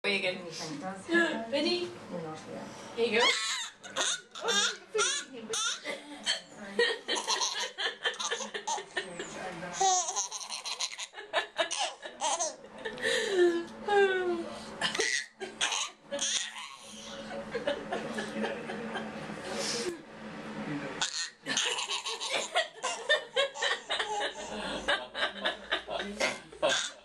Vegan. Anything does happen, Ready? we're not here. Here you go. Oh.